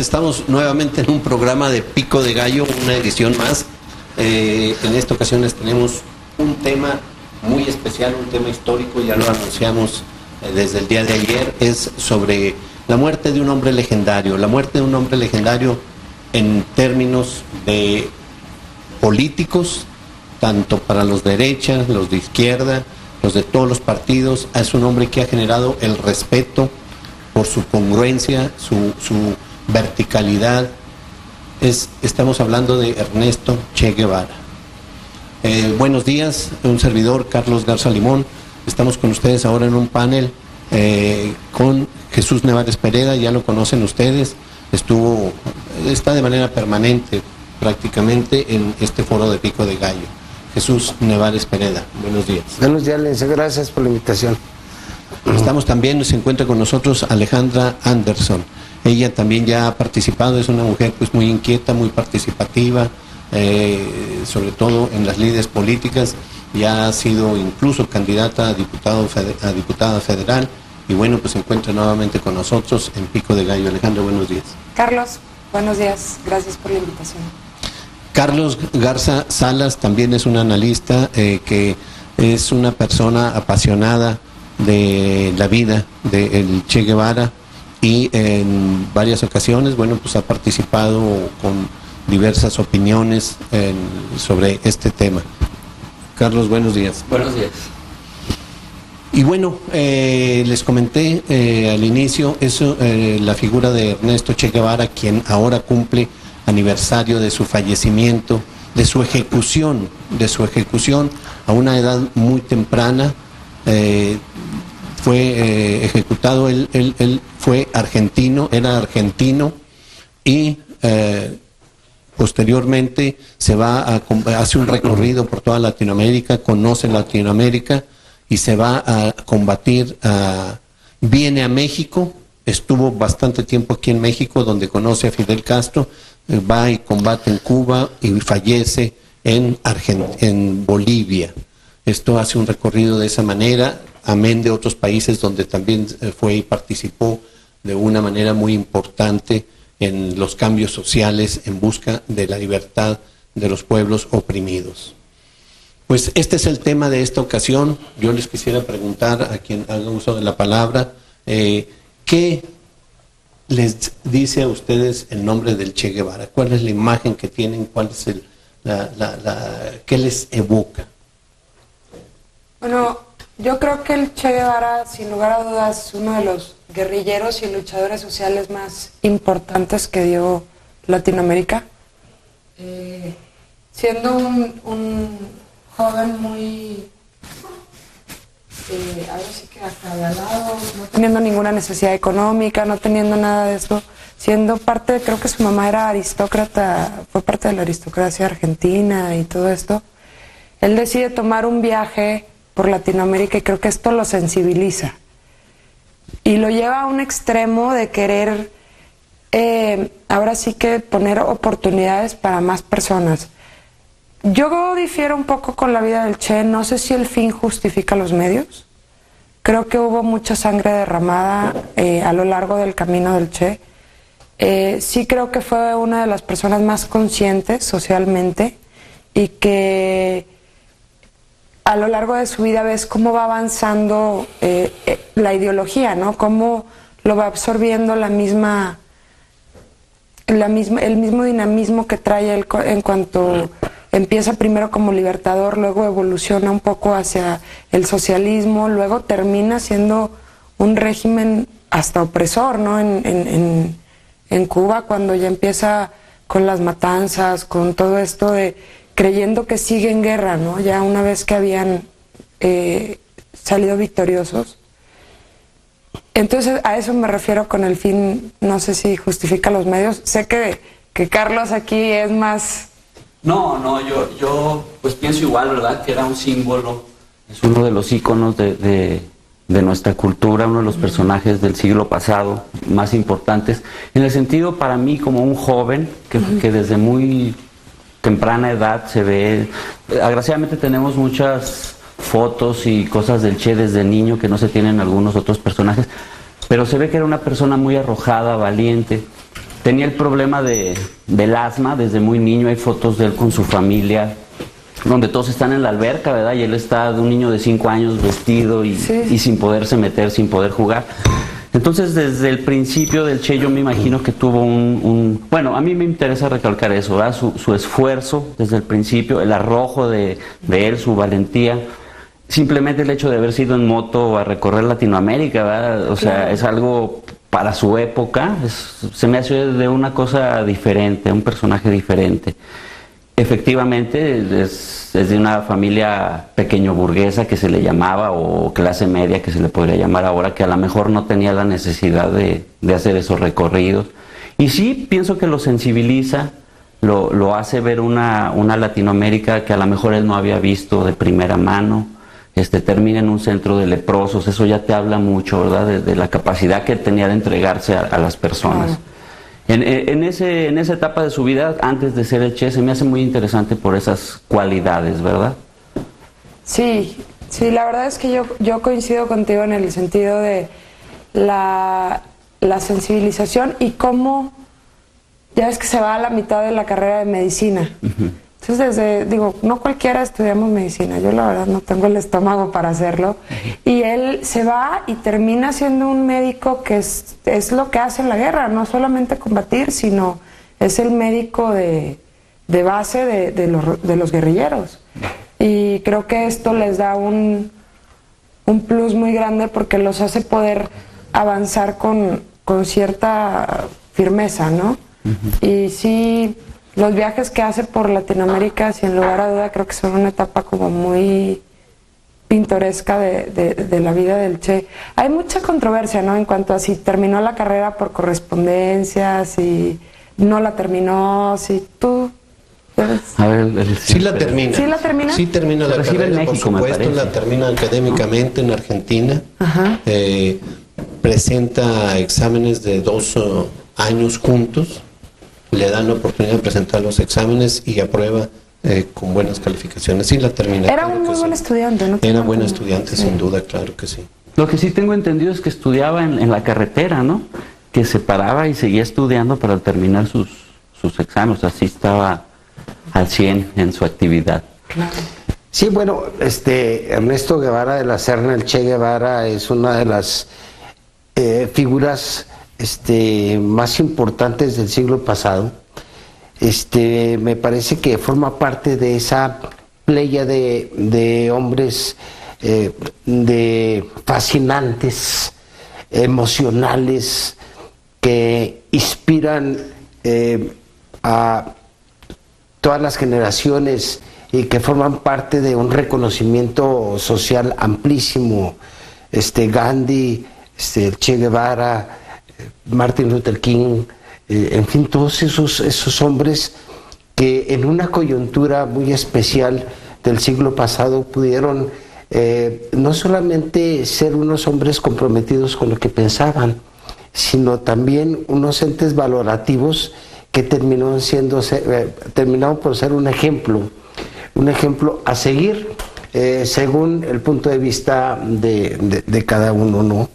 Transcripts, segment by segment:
estamos nuevamente en un programa de Pico de Gallo, una edición más. En esta ocasión les tenemos un tema muy especial, un tema histórico, ya lo anunciamos desde el día de ayer, es sobre la muerte de un hombre legendario. La muerte de un hombre legendario en términos de políticos, tanto para los de derecha, los de izquierda, los de todos los partidos. Es un hombre que ha generado el respeto por su congruencia, su verticalidad. Estamos hablando de Ernesto Che Guevara. Buenos días, un servidor, Carlos Garza Limón. Estamos con ustedes ahora en un panel con Jesús Nevares Pereda, ya lo conocen ustedes, está de manera permanente prácticamente en este foro de Pico de Gallo. Jesús Nevares Pereda, buenos días. Buenos días, Lenzo, gracias por la invitación. Estamos también, se encuentra con nosotros Alejandra Anderson. Ella también ya ha participado, es una mujer pues muy inquieta, muy participativa, sobre todo en las lides políticas. Ya ha sido incluso candidata a diputada federal, y bueno, pues se encuentra nuevamente con nosotros en Pico de Gallo. Alejandra, buenos días. Carlos, buenos días, gracias por la invitación. Carlos Garza Salas también es un analista que es una persona apasionada de la vida del Che Guevara, y en varias ocasiones, bueno, pues ha participado con diversas opiniones sobre este tema. Carlos, buenos días. Buenos días. Y bueno, les comenté al inicio, la figura de Ernesto Che Guevara, quien ahora cumple aniversario de su fallecimiento, de su ejecución a una edad muy temprana. Fue ejecutado, él fue argentino, era argentino, y posteriormente hace un recorrido por toda Latinoamérica, conoce Latinoamérica y se va a combatir, viene a México, estuvo bastante tiempo aquí en México, donde conoce a Fidel Castro, va y combate en Cuba y fallece en Bolivia. Esto hace un recorrido de esa manera, amén de otros países donde también fue y participó de una manera muy importante en los cambios sociales en busca de la libertad de los pueblos oprimidos. Pues este es el tema de esta ocasión. Yo les quisiera preguntar a quien haga uso de la palabra, ¿qué les dice a ustedes el nombre del Che Guevara? ¿Cuál es la imagen que tienen? ¿Cuál es qué les evoca? Bueno, yo creo que el Che Guevara, sin lugar a dudas, es uno de los guerrilleros y luchadores sociales más importantes que dio Latinoamérica. Siendo un joven muy, ahora sí que acabalado, no teniendo ninguna necesidad económica, no teniendo nada de eso, siendo parte, creo que su mamá era aristócrata, fue parte de la aristocracia argentina y todo esto. Él decide tomar un viaje por Latinoamérica y creo que esto lo sensibiliza y lo lleva a un extremo de querer ahora sí que poner oportunidades para más personas. Yo difiero un poco con la vida del Che, no sé si el fin justifica los medios. Creo que hubo mucha sangre derramada a lo largo del camino del Che. Sí creo que fue una de las personas más conscientes socialmente y que a lo largo de su vida ves cómo va avanzando la ideología, ¿no? Cómo lo va absorbiendo el mismo dinamismo que trae él en cuanto empieza primero como libertador, luego evoluciona un poco hacia el socialismo, luego termina siendo un régimen hasta opresor, ¿no? En Cuba, cuando ya empieza con las matanzas, con todo esto de creyendo que sigue en guerra, ¿no? Ya una vez que habían salido victoriosos. Entonces a eso me refiero con el fin, no sé si justifica los medios. Sé que Carlos aquí es más... No, yo pues pienso igual, ¿verdad? Que era un símbolo, es uno de los íconos de nuestra cultura, uno de los personajes del siglo pasado más importantes. En el sentido, para mí, como un joven que desde muy temprana edad se ve, agraciadamente tenemos muchas fotos y cosas del Che desde niño que no se tienen algunos otros personajes, pero se ve que era una persona muy arrojada, valiente, tenía el problema del asma desde muy niño. Hay fotos de él con su familia, donde todos están en la alberca, ¿verdad? Y él está de un niño de 5 años vestido y sin poderse meter, sin poder jugar. Entonces, desde el principio del Che, yo me imagino que tuvo bueno, a mí me interesa recalcar eso, ¿verdad? Su esfuerzo desde el principio, el arrojo de él, su valentía. Simplemente el hecho de haber sido en moto a recorrer Latinoamérica, ¿verdad? O sea, es algo para su época, se me hace de una cosa diferente, un personaje diferente. Efectivamente, es de una familia pequeño burguesa que se le llamaba, o clase media que se le podría llamar ahora, que a lo mejor no tenía la necesidad de hacer esos recorridos. Y sí, pienso que lo sensibiliza, lo hace ver una Latinoamérica que a lo mejor él no había visto de primera mano. Termina en un centro de leprosos, eso ya te habla mucho, ¿verdad? De la capacidad que tenía de entregarse a las personas. En esa etapa de su vida, antes de ser el Che, se me hace muy interesante por esas cualidades, ¿verdad? Sí, la verdad es que yo coincido contigo en el sentido de la sensibilización y cómo, ya ves que se va a la mitad de la carrera de medicina. Entonces, no cualquiera estudiamos medicina, yo la verdad no tengo el estómago para hacerlo. Y él se va y termina siendo un médico que es lo que hace en la guerra, no solamente combatir, sino es el médico de base de los guerrilleros. Y creo que esto les da un plus muy grande porque los hace poder avanzar con cierta firmeza, ¿no? Y sí, los viajes que hace por Latinoamérica, sin lugar a duda, creo que son una etapa como muy pintoresca de la vida del Che. Hay mucha controversia, ¿no? En cuanto a si terminó la carrera por correspondencia, si no la terminó, si tú... A ver, sí la termina. ¿Sí la termina? Sí termina la carrera, en México, por supuesto, la termina académicamente en Argentina. Presenta exámenes de 2 años juntos. Le dan la oportunidad de presentar los exámenes y aprueba con buenas calificaciones. Sí, la termina. Era un muy buen estudiante, ¿no? Era buen estudiante, sin duda, claro que sí. Lo que sí tengo entendido es que estudiaba en la carretera, ¿no? Que se paraba y seguía estudiando para terminar sus exámenes. Así estaba al 100 en su actividad. Claro. Sí, bueno, Ernesto Guevara de la Serna, el Che Guevara, es una de las figuras más importantes del siglo pasado. Me parece que forma parte de esa playa de hombres fascinantes, emocionales, que inspiran a todas las generaciones y que forman parte de un reconocimiento social amplísimo. Gandhi, el Che Guevara, Martin Luther King, en fin, todos esos hombres que en una coyuntura muy especial del siglo pasado pudieron no solamente ser unos hombres comprometidos con lo que pensaban, sino también unos entes valorativos que terminaron por ser un ejemplo a seguir según el punto de vista de cada uno, ¿no?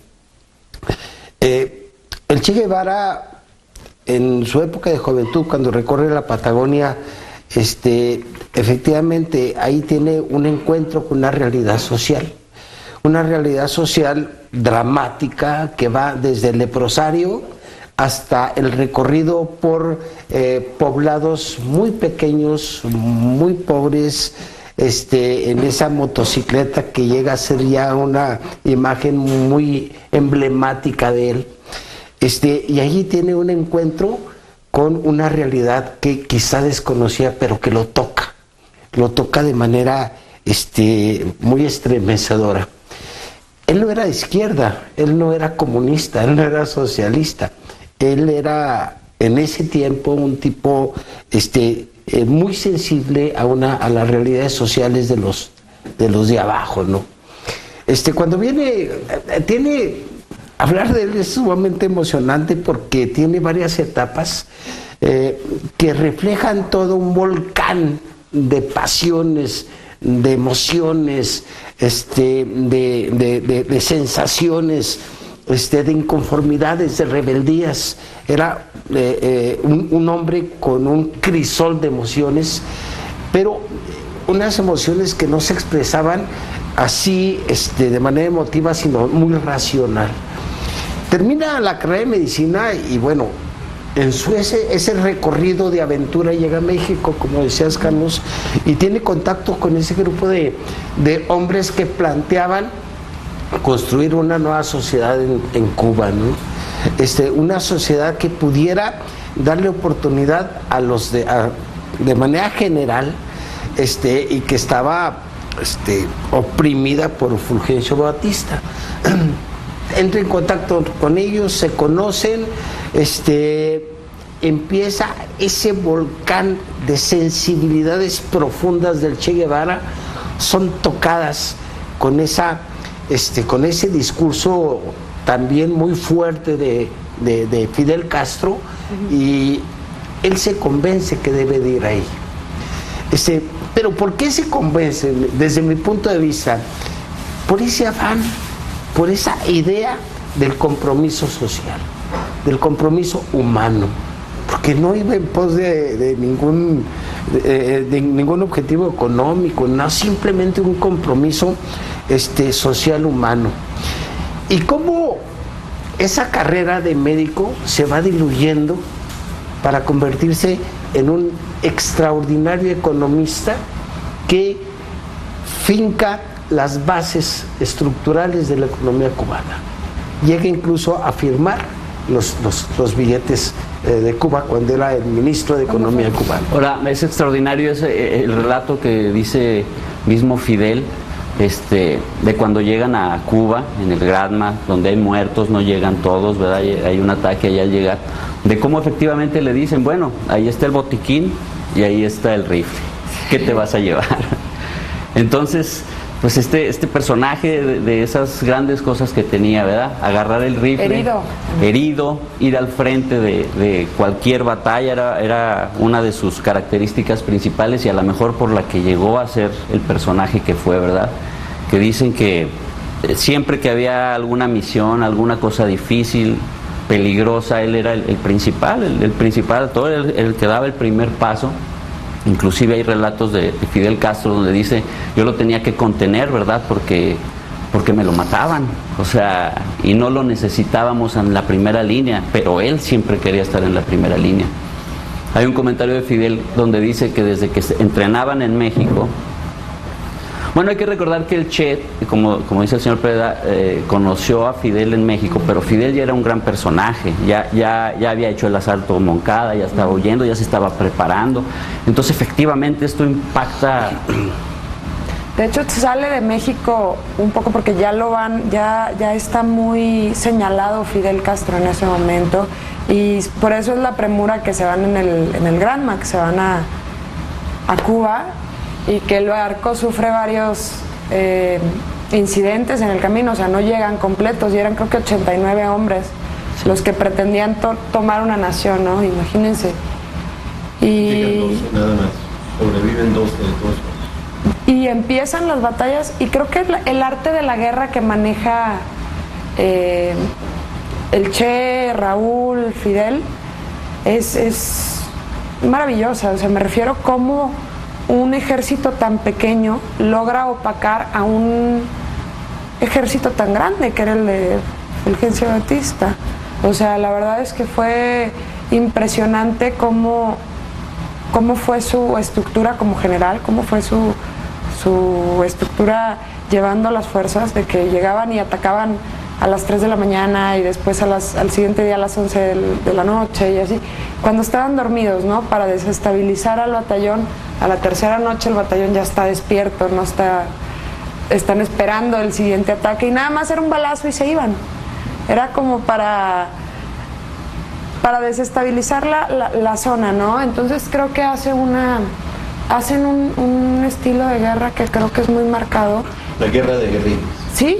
El Che Guevara, en su época de juventud, cuando recorre la Patagonia, efectivamente ahí tiene un encuentro con una realidad social dramática que va desde el leprosario hasta el recorrido por poblados muy pequeños, muy pobres, en esa motocicleta que llega a ser ya una imagen muy emblemática de él. Y allí tiene un encuentro con una realidad que quizá desconocía, pero que lo toca de manera muy estremecedora. Él no era de izquierda, él no era comunista, él no era socialista, él era en ese tiempo un tipo muy sensible a las realidades sociales de los de abajo, ¿no? Cuando hablar de él es sumamente emocionante porque tiene varias etapas que reflejan todo un volcán de pasiones, de emociones, de sensaciones, de inconformidades, de rebeldías. Era un hombre con un crisol de emociones, pero unas emociones que no se expresaban así de manera emotiva, sino muy racional. Termina la carrera de medicina y bueno, en ese recorrido de aventura llega a México, como decías, Carlos, y tiene contacto con ese grupo de hombres que planteaban construir una nueva sociedad en Cuba, ¿no? Una sociedad que pudiera darle oportunidad a los de manera general, y que estaba oprimida por Fulgencio Batista. Entra en contacto con ellos, se conocen, empieza ese volcán de sensibilidades profundas del Che Guevara, son tocadas con ese discurso también muy fuerte de Fidel Castro, y él se convence que debe de ir ahí. Pero ¿por qué se convence? Desde mi punto de vista, por ese afán, por esa idea del compromiso social, del compromiso humano, porque no iba en pos de ningún objetivo económico, no, simplemente un compromiso social humano. Y cómo esa carrera de médico se va diluyendo para convertirse en un extraordinario economista que finca las bases estructurales de la economía cubana. Llega incluso a firmar los billetes de Cuba cuando era el ministro de Economía cubano. Ahora, es extraordinario el relato que dice mismo Fidel, de cuando llegan a Cuba, en el Granma, donde hay muertos, no llegan todos, ¿verdad? Hay un ataque allá al llegar, de cómo efectivamente le dicen, bueno, ahí está el botiquín y ahí está el rifle, ¿qué te vas a llevar? Entonces, pues este personaje de esas grandes cosas que tenía, ¿verdad? Agarrar el rifle, herido, ir al frente de cualquier batalla, era una de sus características principales, y a lo mejor por la que llegó a ser el personaje que fue, ¿verdad? Que dicen que siempre que había alguna misión, alguna cosa difícil, peligrosa, él era el principal, el principal, todo el que daba el primer paso. Inclusive hay relatos de Fidel Castro donde dice, yo lo tenía que contener, ¿verdad? Porque me lo mataban, o sea, y no lo necesitábamos en la primera línea, pero él siempre quería estar en la primera línea. Hay un comentario de Fidel donde dice que desde que se entrenaban en México, bueno, hay que recordar que el Che, como dice el señor Preda, conoció a Fidel en México, pero Fidel ya era un gran personaje, ya había hecho el asalto a Moncada, ya estaba huyendo, ya se estaba preparando. Entonces, efectivamente, esto impacta. De hecho, sale de México un poco porque ya está muy señalado Fidel Castro en ese momento, y por eso es la premura que se van en el Granma, que se van a Cuba, y que el barco sufre varios incidentes en el camino, o sea, no llegan completos, y eran creo que 89 hombres los que pretendían tomar una nación, ¿no? Imagínense. Llegan 12 nada más, sobreviven 12 de todos. Y empiezan las batallas, y creo que el arte de la guerra que maneja el Che, Raúl, Fidel, es maravillosa. O sea, me refiero cómo un ejército tan pequeño logra opacar a un ejército tan grande que era el de Fulgencio Batista. O sea, la verdad es que fue impresionante cómo fue su estructura como general, cómo fue su estructura llevando las fuerzas, de que llegaban y atacaban a las 3 de la mañana y después al siguiente día a las 11 de la noche y así, cuando estaban dormidos, ¿no? Para desestabilizar al batallón. A la tercera noche el batallón ya está despierto, están esperando el siguiente ataque, y nada más era un balazo y se iban. Era como para desestabilizar la zona, ¿no? Entonces creo que hacen un estilo de guerra que creo que es muy marcado. La guerra de guerrillas. Sí.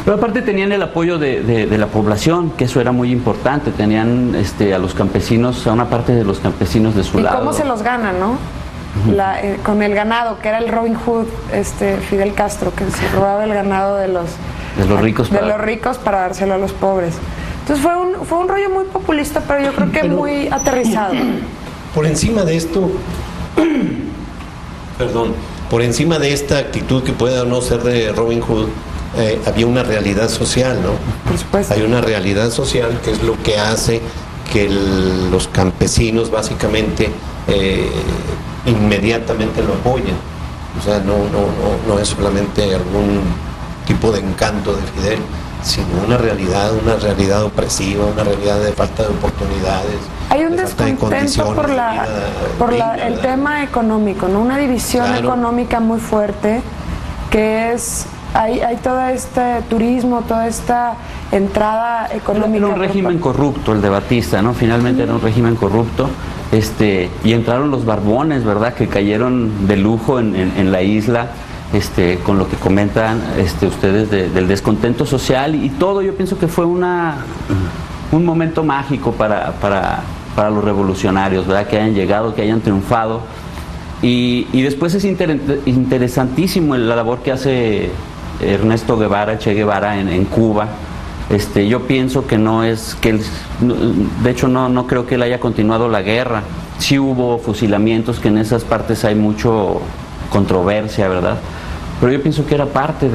Pero aparte tenían el apoyo de la población, que eso era muy importante. Tenían a los campesinos, a una parte de los campesinos de su lado. ¿Y cómo se los ganan, no? Con el ganado, que era el Robin Hood, Fidel Castro, que se robaba el ganado de los ricos para dárselo a los pobres. Entonces fue un rollo muy populista, pero yo creo que muy aterrizado. Por encima de esto, perdón, por encima de esta actitud que pueda o no ser de Robin Hood, había una realidad social, ¿no? Por supuesto. Hay una realidad social que es lo que hace que los campesinos básicamente inmediatamente lo apoyen. O sea, no es solamente algún tipo de encanto de Fidel, sino una realidad opresiva, una realidad de falta de oportunidades. Hay un de falta de descontento por el tema económico, ¿no? Una división económica muy fuerte, que es hay todo este turismo, toda esta entrada económica. Era un régimen corrupto el de Batista, ¿no? Finalmente era un régimen corrupto, y entraron los Barbones, ¿verdad? Que cayeron de lujo en la isla, con lo que comentan ustedes del descontento social y todo. Yo pienso que fue un momento mágico para los revolucionarios, ¿verdad? Que hayan llegado, que hayan triunfado. Y después es interesantísimo la labor que hace Ernesto Guevara, Che Guevara en Cuba. Yo pienso que de hecho no creo que él haya continuado la guerra. Sí hubo fusilamientos, que en esas partes hay mucho controversia, ¿verdad? Pero yo pienso que era parte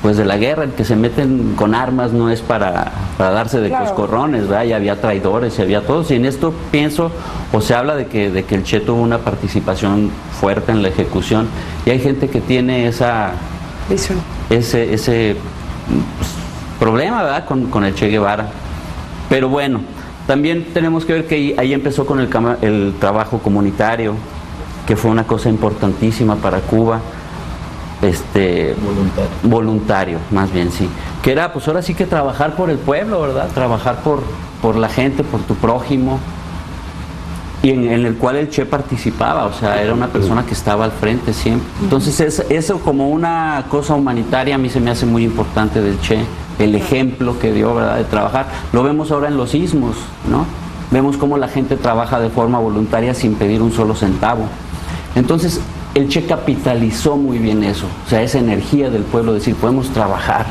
pues de la guerra. El que se meten con armas no es para darse de coscorrones, ¿verdad? Y había traidores y había todos. Y en esto pienso, o se habla de que el Che tuvo una participación fuerte en la ejecución. Y hay gente que tiene esa visión, ese pues, problema, ¿verdad? Con el Che Guevara. Pero bueno, también tenemos que ver que ahí empezó con el trabajo comunitario, que fue una cosa importantísima para Cuba. Voluntario, más bien, sí. Que era, pues ahora sí que trabajar por el pueblo, ¿verdad? Trabajar por la gente, por tu prójimo. Y en el cual el Che participaba, o sea, era una persona que estaba al frente siempre. Entonces, eso como una cosa humanitaria a mí se me hace muy importante del Che. El ejemplo que dio, ¿verdad? De trabajar. Lo vemos ahora en los sismos, ¿no? Vemos cómo la gente trabaja de forma voluntaria sin pedir un solo centavo. Entonces, el Che capitalizó muy bien eso, o sea, esa energía del pueblo, decir, podemos trabajar,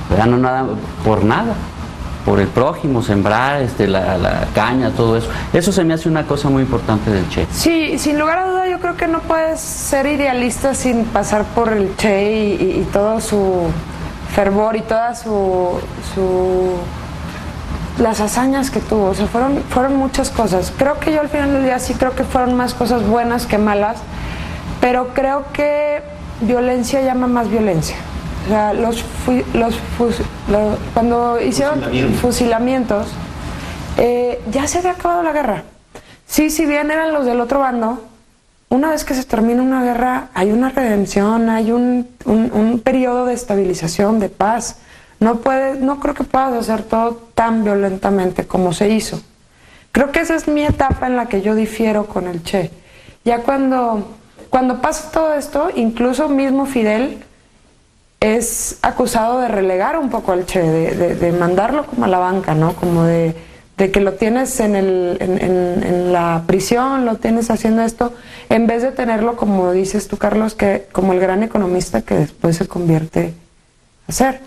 ¿verdad? No nada por nada, por el prójimo, sembrar la caña, todo eso. Eso se me hace una cosa muy importante del Che. Sí, sin lugar a duda, yo creo que no puedes ser idealista sin pasar por el Che y todo su fervor y todas las hazañas que tuvo. O sea, fueron muchas cosas. Creo que yo al final del día sí creo que fueron más cosas buenas que malas, pero creo que violencia llama más violencia. O sea, cuando hicieron fusilamientos, ya se había acabado la guerra. Sí, si bien eran los del otro bando, una vez que se termina una guerra, hay una redención, hay un periodo de estabilización, de paz. No creo que puedas hacer todo tan violentamente como se hizo. Creo que esa es mi etapa en la que yo difiero con el Che. Ya cuando pasa todo esto, incluso mismo Fidel es acusado de relegar un poco al Che, de mandarlo como a la banca, ¿no? Como de que lo tienes en la prisión, lo tienes haciendo esto, en vez de tenerlo, como dices tú, Carlos, que como el gran economista que después se convierte a ser.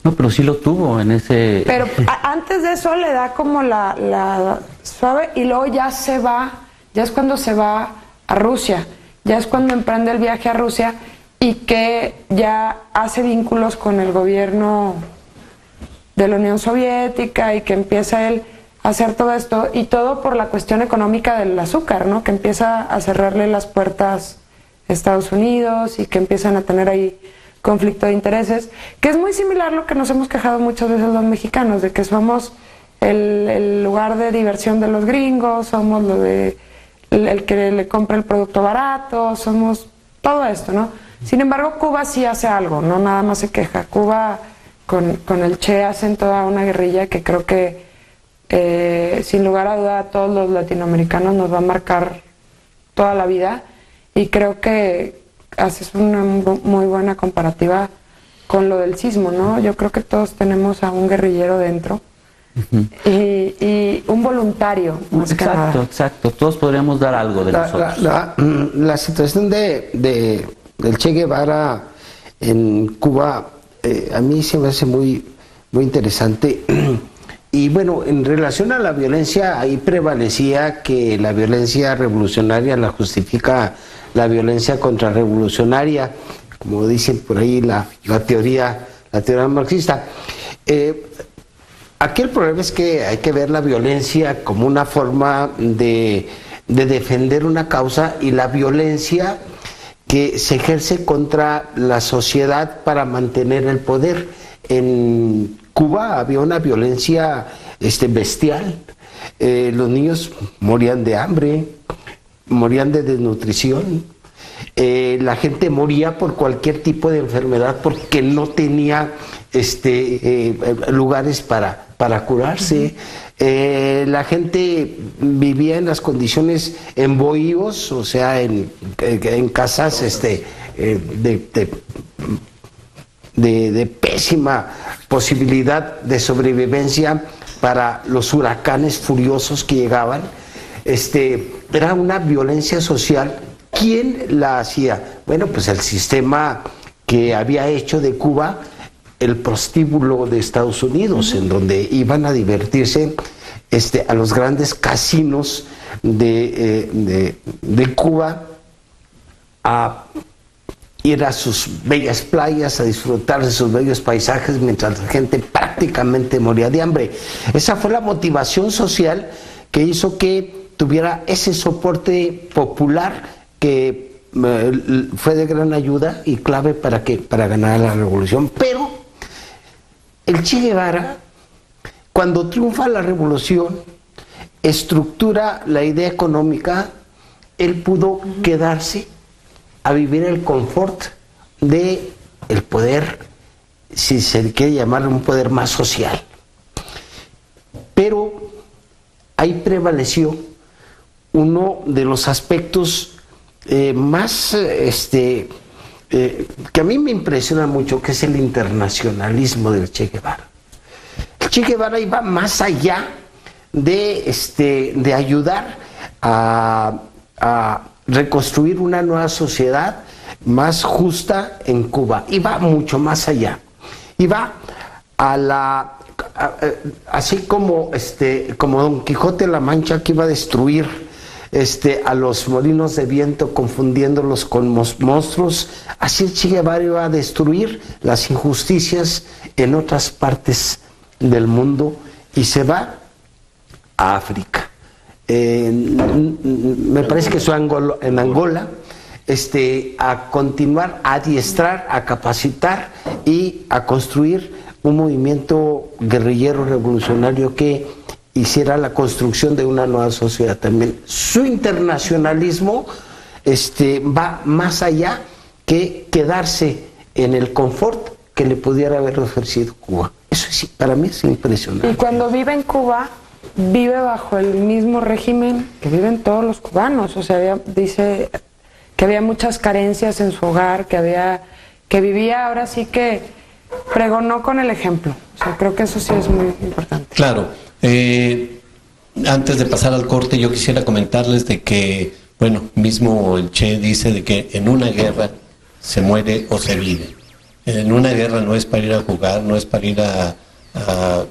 No, pero sí lo tuvo en ese... Pero antes de eso le da como la suave, y luego ya es cuando se va a Rusia, ya es cuando emprende el viaje a Rusia y que ya hace vínculos con el gobierno de la Unión Soviética y que empieza él a hacer todo esto, y todo por la cuestión económica del azúcar, ¿no? Que empieza a cerrarle las puertas a Estados Unidos y que empiezan a tener ahí conflicto de intereses, que es muy similar a lo que nos hemos quejado muchas veces los mexicanos, de que somos el lugar de diversión de los gringos, somos el que le compra el producto barato, somos todo esto, ¿no? Sin embargo, Cuba sí hace algo, no nada más se queja. Cuba con el Che hacen toda una guerrilla que creo que sin lugar a duda a todos los latinoamericanos nos va a marcar toda la vida, y creo que haces una muy buena comparativa con lo del sismo, ¿no? Yo creo que todos tenemos a un guerrillero dentro. Uh-huh. y un voluntario, más que nada. Exacto, todos podríamos dar algo de nosotros. La situación del Che Guevara en Cuba a mí se me hace muy, muy interesante. Y bueno, en relación a la violencia, ahí prevalecía que la violencia revolucionaria la justifica la violencia contrarrevolucionaria, como dicen por ahí la teoría marxista. Aquí el problema es que hay que ver la violencia como una forma de defender una causa, y la violencia que se ejerce contra la sociedad para mantener el poder. En Cuba había una violencia bestial. Los niños morían de hambre, morían de desnutrición. La gente moría por cualquier tipo de enfermedad porque no tenía lugares para curarse. La gente vivía en las condiciones, en bohíos, o sea, en casas de pésima posibilidad de sobrevivencia para los huracanes furiosos que llegaban. Era una violencia social. ¿Quién la hacía? Bueno, pues el sistema que había hecho de Cuba el prostíbulo de Estados Unidos, en donde iban a divertirse a los grandes casinos de Cuba, a ir a sus bellas playas, a disfrutar de sus bellos paisajes, mientras la gente prácticamente moría de hambre. Esa fue la motivación social que hizo que tuviera ese soporte popular, que fue de gran ayuda y clave para ganar la revolución. Pero el Che Guevara, cuando triunfa la revolución, estructura la idea económica. Él pudo quedarse a vivir el confort de el poder, si se quiere llamar un poder más social. Pero ahí prevaleció uno de los aspectos más que a mí me impresiona mucho, que es el internacionalismo del Che Guevara. El Che Guevara iba más allá de ayudar a reconstruir una nueva sociedad más justa en Cuba. Iba mucho más allá. Iba así como Don Quijote de la Mancha, que iba a destruir a los molinos de viento, confundiéndolos con monstruos. Así el Che Guevara iba a destruir las injusticias en otras partes del mundo, y se va a África. Me parece que fue en Angola, a continuar, a adiestrar, a capacitar y a construir un movimiento guerrillero revolucionario que hiciera la construcción de una nueva sociedad. También su internacionalismo va más allá que quedarse en el confort que le pudiera haber ofrecido Cuba. Eso sí, para mí es impresionante. Y cuando vive en Cuba, vive bajo el mismo régimen que viven todos los cubanos. O sea, dice que había muchas carencias en su hogar, que vivía, ahora sí que pregonó con el ejemplo. O sea, creo que eso sí es muy importante. Claro. Antes de pasar al corte, yo quisiera comentarles de que, bueno, mismo el Che dice de que en una guerra se muere o se vive. En una guerra no es para ir a jugar, no es para ir a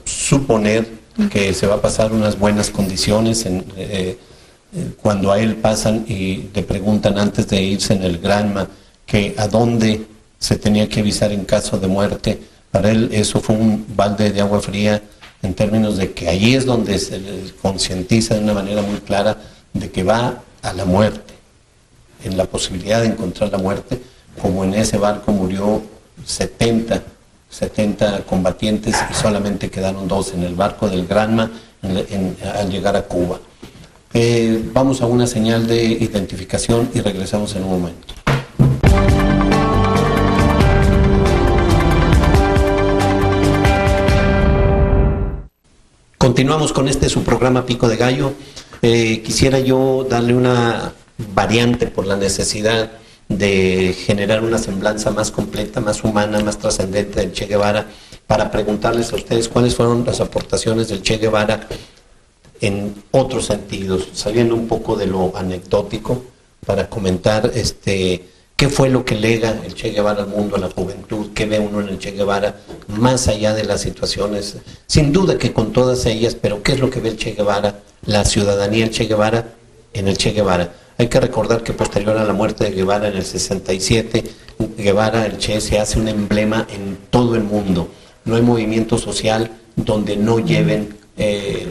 suponer que se va a pasar unas buenas condiciones. Cuando a él pasan y le preguntan antes de irse en el Granma que a dónde se tenía que avisar en caso de muerte, para él eso fue un balde de agua fría, en términos de que allí es donde se concientiza de una manera muy clara de que va a la muerte, en la posibilidad de encontrar la muerte, como en ese barco murió 70 combatientes y solamente quedaron 2 en el barco del Granma al llegar a Cuba. Vamos a una señal de identificación y regresamos en un momento. Continuamos con su programa Pico de Gallo. Quisiera yo darle una variante por la necesidad de generar una semblanza más completa, más humana, más trascendente del Che Guevara, para preguntarles a ustedes cuáles fueron las aportaciones del Che Guevara en otros sentidos, saliendo un poco de lo anecdótico, para comentar ¿Qué fue lo que lega el Che Guevara al mundo, a la juventud? ¿Qué ve uno en el Che Guevara más allá de las situaciones? Sin duda que con todas ellas, pero ¿qué es lo que ve el Che Guevara, la ciudadanía del Che Guevara en el Che Guevara? Hay que recordar que posterior a la muerte de Guevara en el 67, Guevara, el Che, se hace un emblema en todo el mundo. No hay movimiento social donde no lleven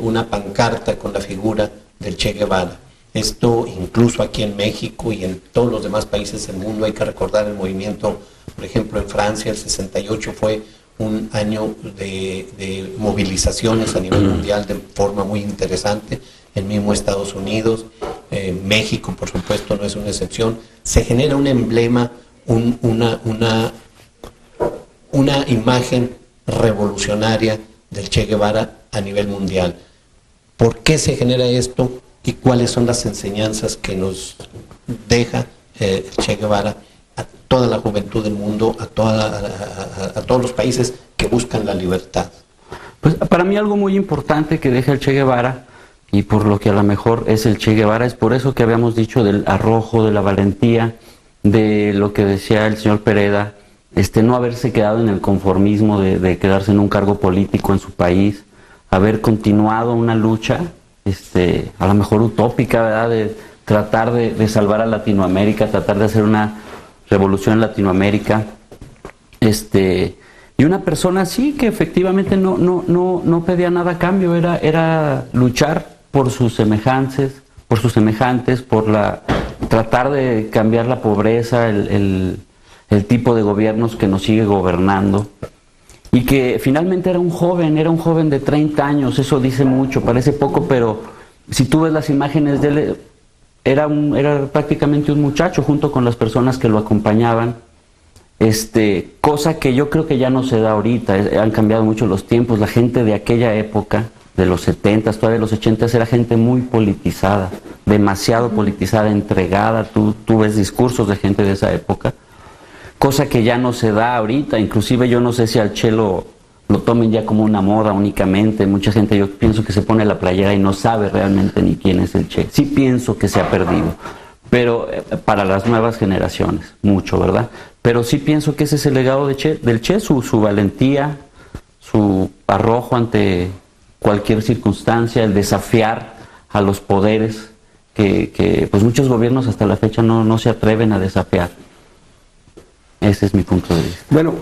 una pancarta con la figura del Che Guevara. Esto incluso aquí en México y en todos los demás países del mundo. Hay que recordar el movimiento, por ejemplo, en Francia, el 68 fue un año de movilizaciones a nivel mundial de forma muy interesante. El mismo Estados Unidos, México, por supuesto, no es una excepción. Se genera un emblema, una imagen revolucionaria del Che Guevara a nivel mundial. ¿Por qué se genera esto y cuáles son las enseñanzas que nos deja Che Guevara a toda la juventud del mundo, a todos los países que buscan la libertad? Pues para mí algo muy importante que deja el Che Guevara, y por lo que a lo mejor es el Che Guevara, es por eso que habíamos dicho del arrojo, de la valentía, de lo que decía el señor Pereda, no haberse quedado en el conformismo de quedarse en un cargo político en su país, haber continuado una lucha, a lo mejor utópica, ¿verdad?, de tratar de salvar a Latinoamérica, tratar de hacer una revolución en Latinoamérica, y una persona así que efectivamente no pedía nada a cambio, era luchar por sus semejantes, por tratar de cambiar la pobreza, el tipo de gobiernos que nos sigue gobernando, y que finalmente era un joven de 30 años, eso dice mucho, parece poco, pero si tú ves las imágenes de él, era prácticamente un muchacho junto con las personas que lo acompañaban, cosa que yo creo que ya no se da ahorita. Han cambiado mucho los tiempos. La gente de aquella época, de los 70s, todavía de los 80s, era gente muy politizada, demasiado politizada, entregada. Tú ves discursos de gente de esa época, cosa que ya no se da ahorita. Inclusive yo no sé si al Che lo tomen ya como una moda únicamente. Mucha gente, yo pienso que se pone la playera y no sabe realmente ni quién es el Che. Sí pienso que se ha perdido, pero para las nuevas generaciones, mucho, ¿verdad? Pero sí pienso que ese es el legado del Che, su valentía, su arrojo ante cualquier circunstancia, el desafiar a los poderes que pues muchos gobiernos hasta la fecha no se atreven a desafiar. Ese es mi punto de vista. Bueno,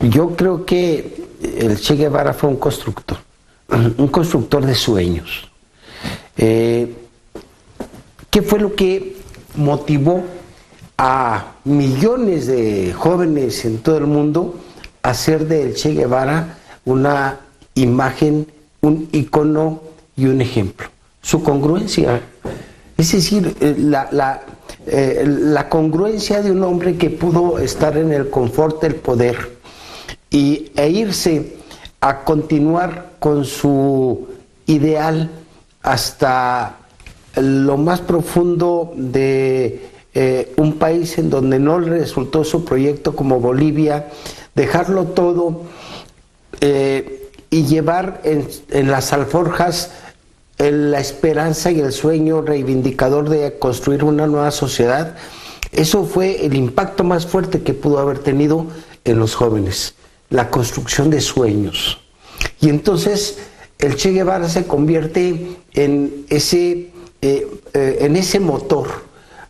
yo creo que el Che Guevara fue un constructor de sueños. ¿Qué fue lo que motivó a millones de jóvenes en todo el mundo a hacer del Che Guevara una imagen, un icono y un ejemplo? Su congruencia, es decir, la congruencia de un hombre que pudo estar en el confort del poder e irse a continuar con su ideal hasta lo más profundo de un país en donde no le resultó su proyecto, como Bolivia, dejarlo todo y llevar en las alforjas la esperanza y el sueño reivindicador de construir una nueva sociedad. Eso fue el impacto más fuerte que pudo haber tenido en los jóvenes, la construcción de sueños. Y entonces el Che Guevara se convierte en ese motor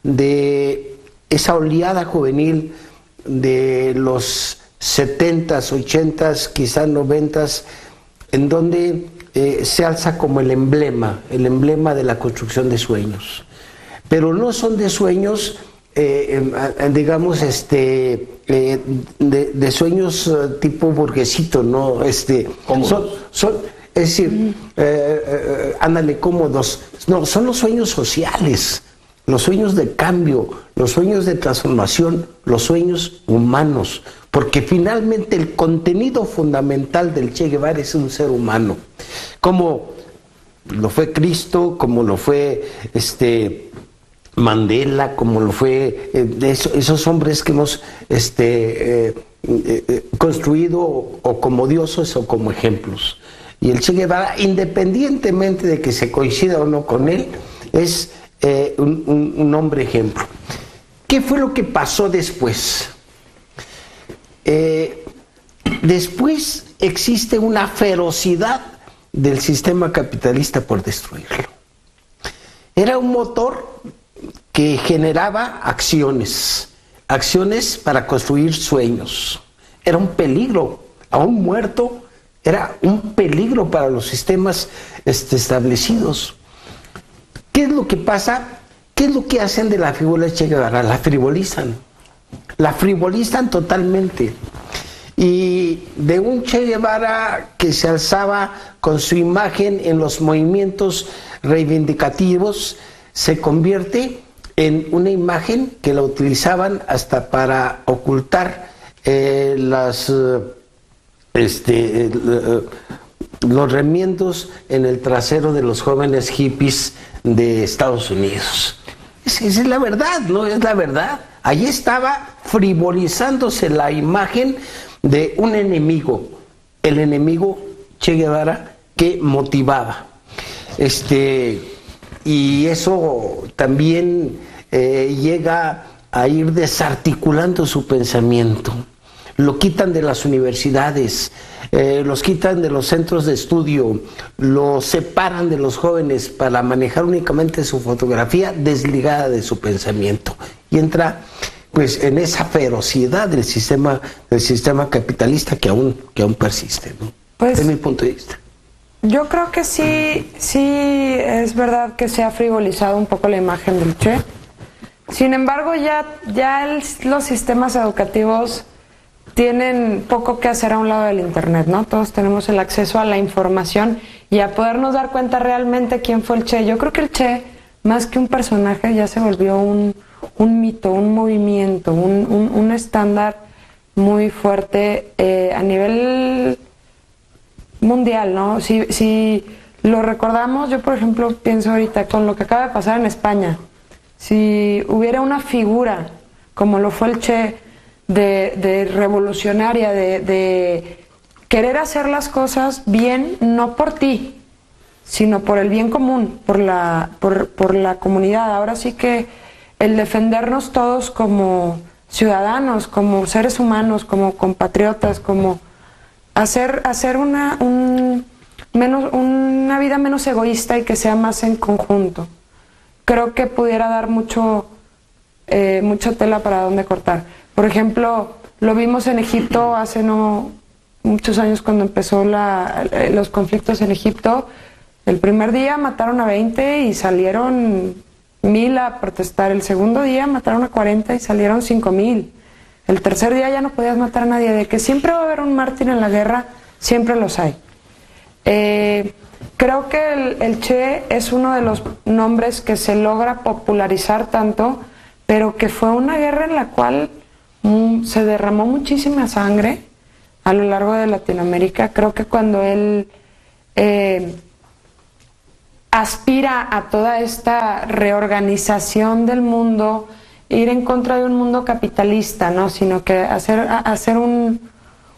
de esa oleada juvenil de los 70s, 80s, quizás 90s, en donde se alza como el emblema de la construcción de sueños. Pero no son de sueños, digamos, de sueños tipo burguesito, ¿no? Son, es decir, ándale, cómodos. No, son los sueños sociales, los sueños de cambio, los sueños de transformación, los sueños humanos, porque finalmente el contenido fundamental del Che Guevara es un ser humano, como lo fue Cristo, como lo fue Mandela, como lo fue esos hombres que hemos construido o como dioses o como ejemplos. Y el Che Guevara, independientemente de que se coincida o no con él, es un hombre ejemplo. ¿Qué fue lo que pasó después? Después existe una ferocidad del sistema capitalista por destruirlo. Era un motor que generaba acciones para construir sueños. Era un peligro, aún muerto, era un peligro para los sistemas establecidos. ¿Qué es lo que pasa? ¿Qué es lo que hacen de la figura de Che Guevara? La frivolizan totalmente. Y de un Che Guevara que se alzaba con su imagen en los movimientos reivindicativos, se convierte en una imagen que la utilizaban hasta para ocultar los remiendos en el trasero de los jóvenes hippies de Estados Unidos. Esa es la verdad, ¿no? Es la verdad. Allí estaba frivolizándose la imagen de un enemigo, el enemigo Che Guevara, que motivaba. Y eso también llega a ir desarticulando su pensamiento. Lo quitan de las universidades, los quitan de los centros de estudio, lo separan de los jóvenes para manejar únicamente su fotografía desligada de su pensamiento. Y entra pues en esa ferocidad del sistema capitalista que aún persiste, ¿no? Pues, desde mi punto de vista. Yo creo que sí es verdad que se ha frivolizado un poco la imagen del Che. Sin embargo, los sistemas educativos tienen poco que hacer a un lado del internet, ¿no? Todos tenemos el acceso a la información y a podernos dar cuenta realmente quién fue el Che. Yo creo que el Che, más que un personaje, ya se volvió un mito, un movimiento, un estándar muy fuerte a nivel mundial, ¿no? Si lo recordamos, yo por ejemplo pienso ahorita con lo que acaba de pasar en España, si hubiera una figura como lo fue el Che, de revolucionaria, de querer hacer las cosas bien, no por ti, sino por el bien común, por la comunidad. Ahora sí que el defendernos todos como ciudadanos, como seres humanos, como compatriotas, como hacer una vida menos egoísta y que sea más en conjunto. Creo que pudiera dar mucha tela para dónde cortar. Por ejemplo, lo vimos en Egipto hace no muchos años cuando empezó los conflictos en Egipto. El primer día mataron a 20 y salieron 1,000 a protestar. El segundo día mataron a 40 y salieron 5,000. El tercer día ya no podías matar a nadie. De que siempre va a haber un mártir en la guerra, siempre los hay. Creo que el Che es uno de los nombres que se logra popularizar tanto, pero que fue una guerra en la cual se derramó muchísima sangre a lo largo de Latinoamérica. Creo que cuando él aspira a toda esta reorganización del mundo, ir en contra de un mundo capitalista, ¿no? Sino que hacer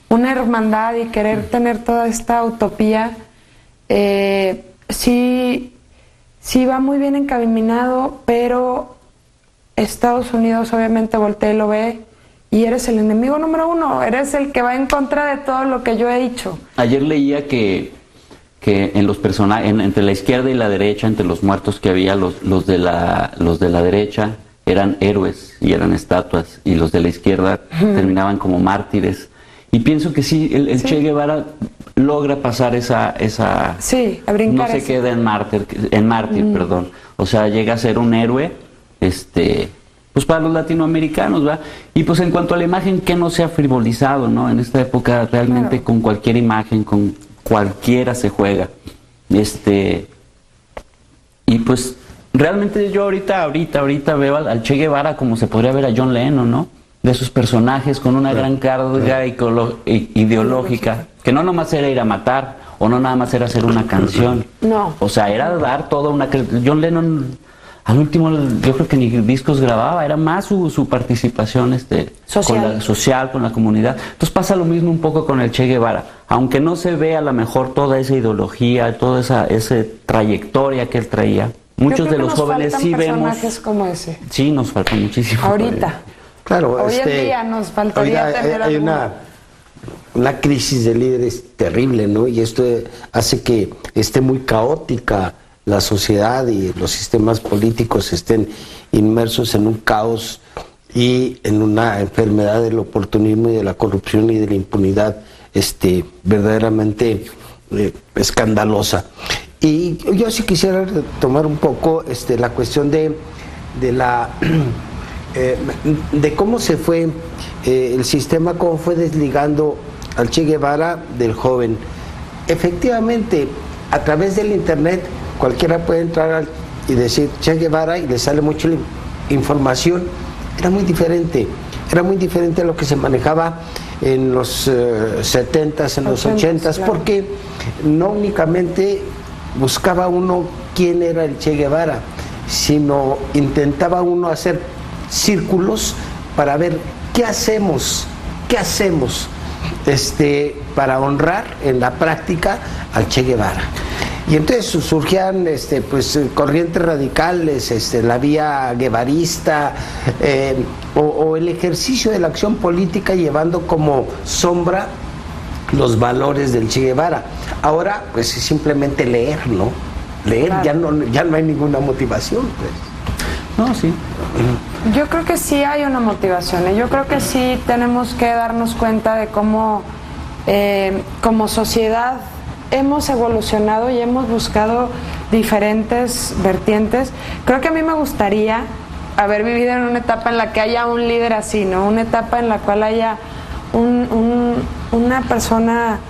una hermandad y querer tener toda esta utopía, sí va muy bien encaminado, pero Estados Unidos obviamente voltea y lo ve, y eres el enemigo número uno, eres el que va en contra de todo lo que yo he dicho. Ayer leía que en los personajes, entre la izquierda y la derecha, entre los muertos que había, los de la derecha eran héroes y eran estatuas, y los de la izquierda terminaban como mártires. Y pienso que sí, el Sí. Che Guevara logra pasar esa Sí, a brincar. no se queda en mártir, perdón. O sea, llega a ser un héroe, pues para los latinoamericanos, ¿va? Y pues en cuanto a la imagen, que no se ha frivolizado, ¿no? En esta época realmente Claro. con cualquier imagen, con cualquiera se juega. Y pues realmente yo ahorita veo al Che Guevara como se podría ver a John Lennon, ¿no? De sus personajes con una gran carga ideológica, que no nomás era ir a matar, o no nada más era hacer una canción. No. O sea, era dar toda una... John Lennon, al último, yo creo que ni discos grababa, era más su participación social con la comunidad. Entonces pasa lo mismo un poco con el Che Guevara. Aunque no se ve a lo mejor toda esa ideología, toda esa trayectoria que él traía, Muchos de Yo creo que los nos jóvenes faltan sí vemos. personajes como ese. Sí, nos falta muchísimo. Ahorita. Claro, Hoy en día nos faltaría ahorita tener hay alguno. una crisis de líderes terrible, ¿no? Y esto hace que esté muy caótica la sociedad y los sistemas políticos estén inmersos en un caos y en una enfermedad del oportunismo y de la corrupción y de la impunidad verdaderamente escandalosa. Y yo sí quisiera retomar un poco la cuestión de la de cómo se fue el sistema, cómo fue desligando al Che Guevara del joven. Efectivamente, a través del internet cualquiera puede entrar y decir Che Guevara y le sale mucha información. Era muy diferente a lo que se manejaba en los 70s, en los 80s, claro. Porque no únicamente buscaba uno quién era el Che Guevara, sino intentaba uno hacer círculos para ver qué hacemos para honrar en la práctica al Che Guevara. Y entonces surgían corrientes radicales, la vía guevarista, o el ejercicio de la acción política llevando como sombra los valores del Che Guevara. Ahora pues es simplemente leer, ¿no? Leer, claro. ya no hay ninguna motivación, pues. No, sí. Yo creo que sí hay una motivación, yo creo que sí tenemos que darnos cuenta de cómo como sociedad hemos evolucionado y hemos buscado diferentes vertientes. Creo que a mí me gustaría haber vivido en una etapa en la que haya un líder así, ¿no? Una etapa en la cual haya una persona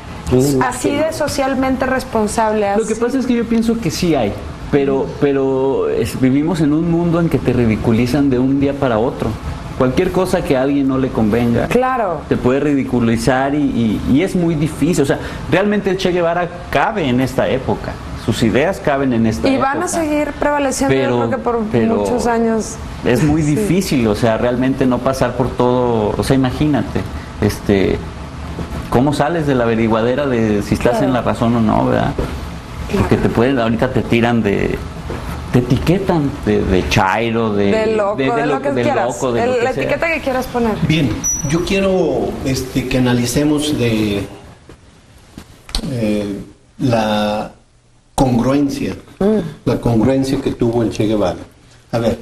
así de socialmente responsable. Así. Lo que pasa es que yo pienso que sí hay, pero vivimos en un mundo en que te ridiculizan de un día para otro. Cualquier cosa que a alguien no le convenga, claro, te puede ridiculizar y es muy difícil. O sea, realmente el Che Guevara cabe en esta época, sus ideas caben en esta época. Y van a seguir prevaleciendo, yo creo que por muchos años. Es muy difícil, o sea, realmente no pasar por todo. O sea, imagínate, ¿cómo sales de la averiguadera de si estás en la razón o no, verdad? Porque ahorita te tiran te etiquetan de chairo, de loco, de lo que quieras, loco, de la etiqueta que quieras poner. Bien, yo quiero que analicemos la congruencia que tuvo el Che Guevara. A ver,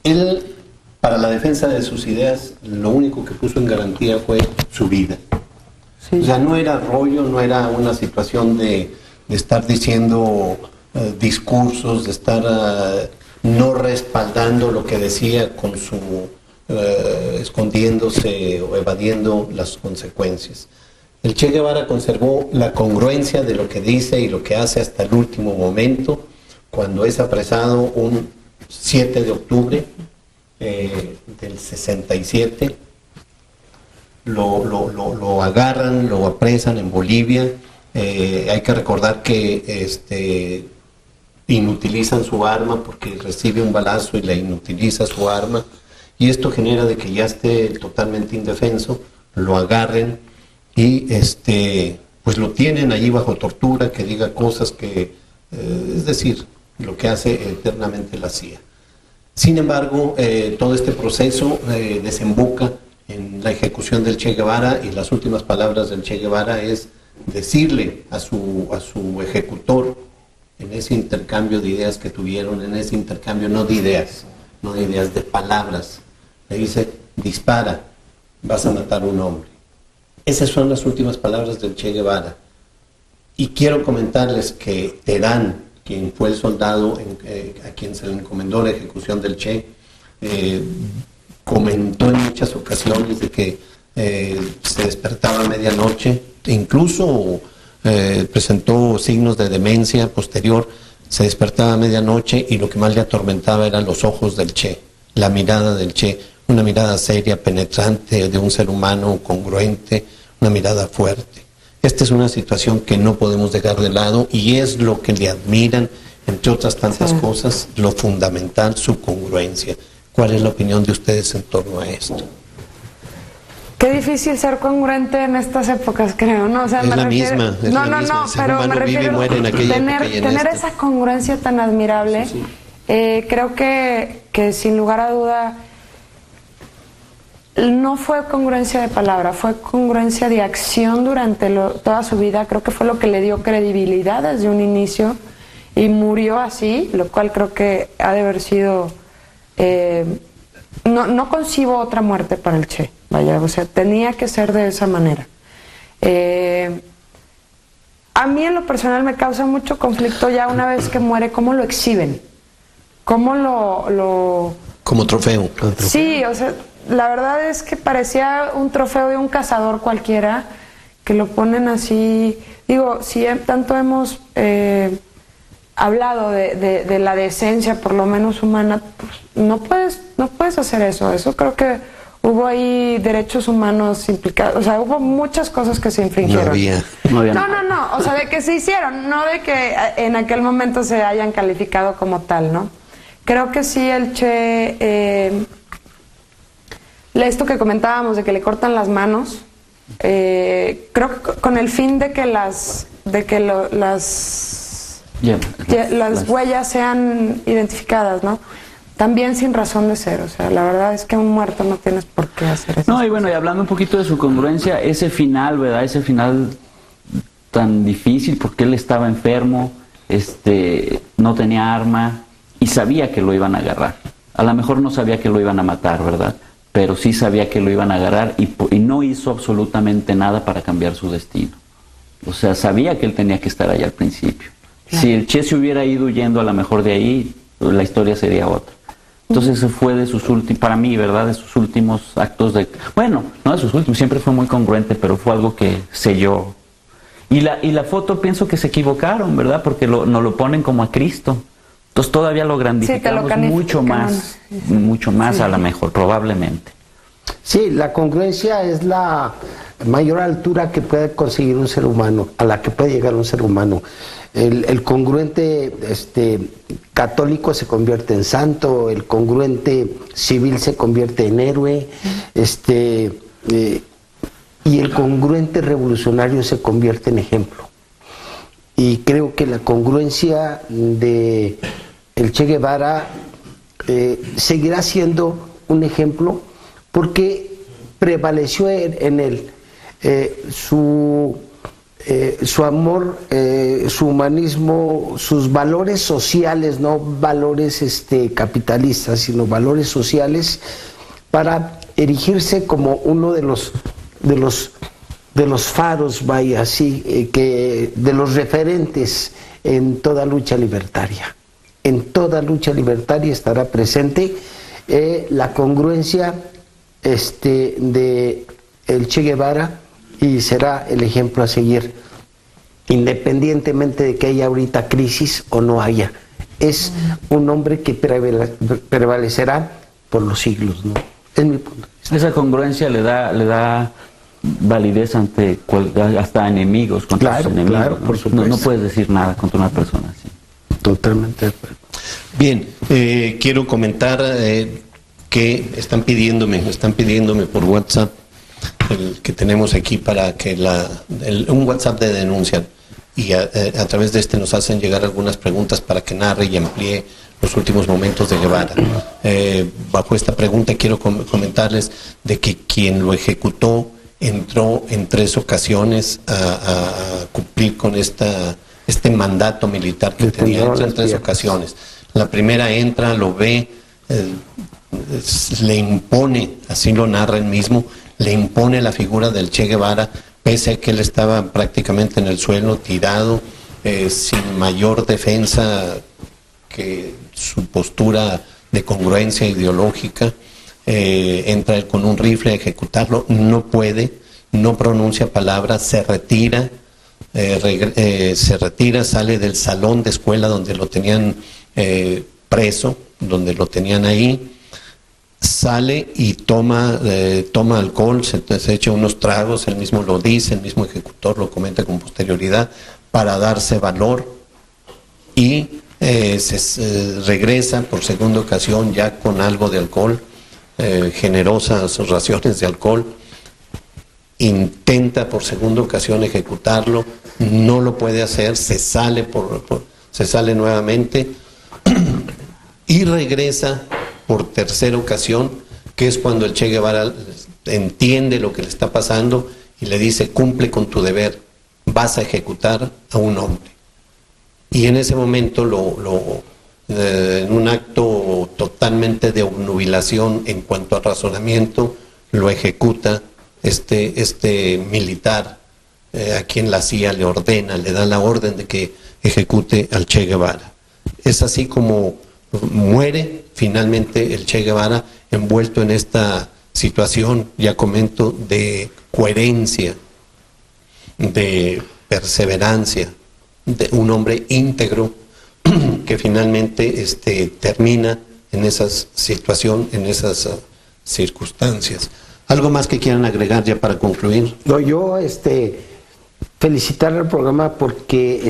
él, para la defensa de sus ideas, lo único que puso en garantía fue su vida. Sí. O sea, no era rollo, no era una situación de estar diciendo discursos, de estar no respaldando lo que decía con su escondiéndose o evadiendo las consecuencias. El Che Guevara conservó la congruencia de lo que dice y lo que hace hasta el último momento, cuando es apresado un 7 de octubre del 67, lo agarran, lo apresan en Bolivia. Hay que recordar que inutilizan su arma porque recibe un balazo y le inutiliza su arma, y esto genera de que ya esté totalmente indefenso, lo agarren y pues lo tienen allí bajo tortura, que diga cosas que, es decir, lo que hace eternamente la CIA. Sin embargo, todo este proceso desemboca en la ejecución del Che Guevara, y las últimas palabras del Che Guevara es decirle a su ejecutor, en ese intercambio de ideas que tuvieron, en ese intercambio no de ideas, de palabras, le dice: dispara, vas a matar a un hombre. Esas son las últimas palabras del Che Guevara. Y quiero comentarles que Terán, quien fue el soldado a quien se le encomendó la ejecución del Che, comentó en muchas ocasiones de que se despertaba a medianoche, e incluso presentó signos de demencia posterior, se despertaba a medianoche y lo que más le atormentaba eran los ojos del Che, la mirada del Che, una mirada seria, penetrante, de un ser humano congruente, una mirada fuerte. Esta es una situación que no podemos dejar de lado, y es lo que le admiran, entre otras tantas cosas, lo fundamental, su congruencia. ¿Cuál es la opinión de ustedes en torno a esto? Qué difícil ser congruente en estas épocas, creo, ¿no? O sea, Es la misma, es no, la no, misma. no, El ser pero me humano vive y refiero muere en aquella tener, época y en tener esta. esa congruencia tan admirable. Sí, sí. Creo que sin lugar a duda no fue congruencia de palabra, fue congruencia de acción durante toda su vida. Creo que fue lo que le dio credibilidad desde un inicio y murió así, lo cual creo que ha de haber sido... no concibo otra muerte para el Che, vaya, o sea, tenía que ser de esa manera. A mí en lo personal me causa mucho conflicto ya una vez que muere, cómo lo exhiben, cómo lo... Como trofeo. Sí, o sea, la verdad es que parecía un trofeo de un cazador cualquiera, que lo ponen así. Digo, si tanto hemos hablado de la decencia, por lo menos humana, pues no puedes hacer eso. Eso creo que hubo ahí derechos humanos implicados, o sea, hubo muchas cosas que se infringieron. No había. No, o sea, de que se hicieron, no de que en aquel momento se hayan calificado como tal, ¿no? Creo que sí el Che, esto que comentábamos de que le cortan las manos, creo que con el fin de que las huellas sean identificadas, ¿no? También sin razón de ser, o sea, la verdad es que un muerto no tienes por qué hacer eso. No, y bueno, y hablando un poquito de su congruencia, ese final, ¿verdad? Ese final tan difícil porque él estaba enfermo, no tenía arma y sabía que lo iban a agarrar. A lo mejor no sabía que lo iban a matar, ¿verdad? Pero sí sabía que lo iban a agarrar y no hizo absolutamente nada para cambiar su destino. O sea, sabía que él tenía que estar ahí al principio. Claro. Si el Che se hubiera ido huyendo a lo mejor de ahí, la historia sería otra. Entonces ese fue de sus últimos, para mí, ¿verdad? De sus últimos actos de... Bueno, no de sus últimos, siempre fue muy congruente, pero fue algo que selló. Y la foto pienso que se equivocaron, ¿verdad? Porque nos lo ponen como a Cristo. Entonces todavía lo grandificamos mucho más sí. A lo mejor, probablemente. Sí, la congruencia es la mayor altura que puede conseguir un ser humano, a la que puede llegar un ser humano. El congruente católico se convierte en santo, el congruente civil se convierte en héroe, y el congruente revolucionario se convierte en ejemplo. Y creo que la congruencia de el Che Guevara seguirá siendo un ejemplo porque prevaleció en él su amor, su humanismo, sus valores sociales, no valores capitalistas, sino valores sociales, para erigirse como uno de los faros, vaya así, de los referentes en toda lucha libertaria. En toda lucha libertaria estará presente la congruencia de el Che Guevara y será el ejemplo a seguir, independientemente de que haya ahorita crisis o no haya. Es un hombre que prevalecerá por los siglos, ¿no? Es mi punto de vista. Esa congruencia le da validez ante hasta enemigos, contra sus enemigos. Claro, ¿no? Por supuesto. No puedes decir nada contra una persona así. Totalmente de acuerdo. Bien, quiero comentar que están pidiéndome por WhatsApp el que tenemos aquí para que un WhatsApp de denuncia, y a través de nos hacen llegar algunas preguntas para que narre y amplíe los últimos momentos de Guevara. Bajo esta pregunta quiero comentarles de que quien lo ejecutó entró en 3 ocasiones a cumplir con este mandato militar que tenía. Entra en 3 ocasiones. La primera entra, lo ve, le impone, así lo narra él mismo, le impone la figura del Che Guevara, pese a que él estaba prácticamente en el suelo, tirado, sin mayor defensa que su postura de congruencia ideológica. Entra él con un rifle a ejecutarlo, no puede, no pronuncia palabras, se retira, sale del salón de escuela donde lo tenían preso, donde lo tenían ahí, sale y toma alcohol, se echa unos tragos, él mismo lo dice, el mismo ejecutor lo comenta con posterioridad, para darse valor, y regresa por segunda ocasión ya con algo de alcohol, generosas raciones de alcohol, intenta por segunda ocasión ejecutarlo, no lo puede hacer, se sale nuevamente y regresa por tercera ocasión, que es cuando el Che Guevara entiende lo que le está pasando y le dice: cumple con tu deber, vas a ejecutar a un hombre. Y en ese momento, en un acto totalmente de obnubilación en cuanto a razonamiento, lo ejecuta este militar, a quien la CIA le ordena, le da la orden de que ejecute al Che Guevara. Es así como muere finalmente el Che Guevara, envuelto en esta situación, ya comento, de coherencia, de perseverancia, de un hombre íntegro que finalmente termina en esa situación, en esas circunstancias. ¿Algo más que quieran agregar ya para concluir? No, yo felicitar al programa porque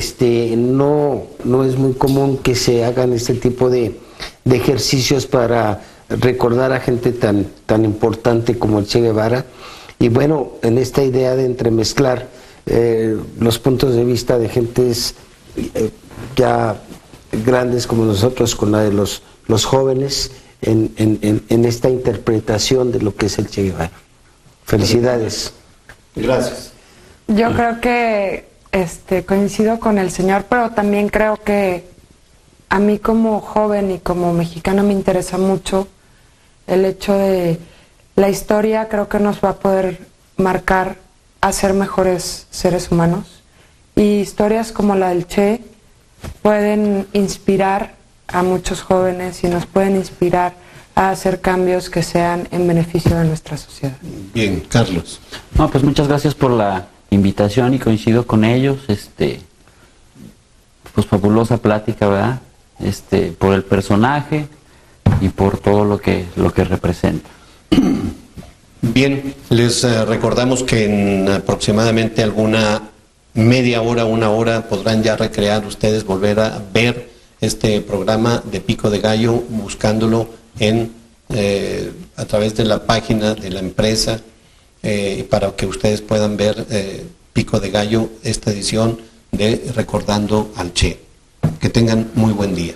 no es muy común que se hagan este tipo de ejercicios para recordar a gente tan importante como el Che Guevara. Y bueno, en esta idea de entremezclar los puntos de vista de gentes ya grandes como nosotros con la de los jóvenes en esta interpretación de lo que es el Che Guevara. Felicidades. Gracias. Yo creo que coincido con el señor, pero también creo que a mí como joven y como mexicana me interesa mucho el hecho de la historia. Creo que nos va a poder marcar a ser mejores seres humanos, y historias como la del Che pueden inspirar a muchos jóvenes y nos pueden inspirar a hacer cambios que sean en beneficio de nuestra sociedad. Bien, Carlos. No, pues muchas gracias por la invitación y coincido con ellos. Pues fabulosa plática, ¿verdad? Por el personaje y por todo lo que representa. Bien, les recordamos que en aproximadamente alguna media hora, una hora, podrán ya recrear ustedes, volver a ver este programa de Pico de Gallo, buscándolo a través de la página de la empresa, para que ustedes puedan ver Pico de Gallo, esta edición de Recordando al Che. Que tengan muy buen día.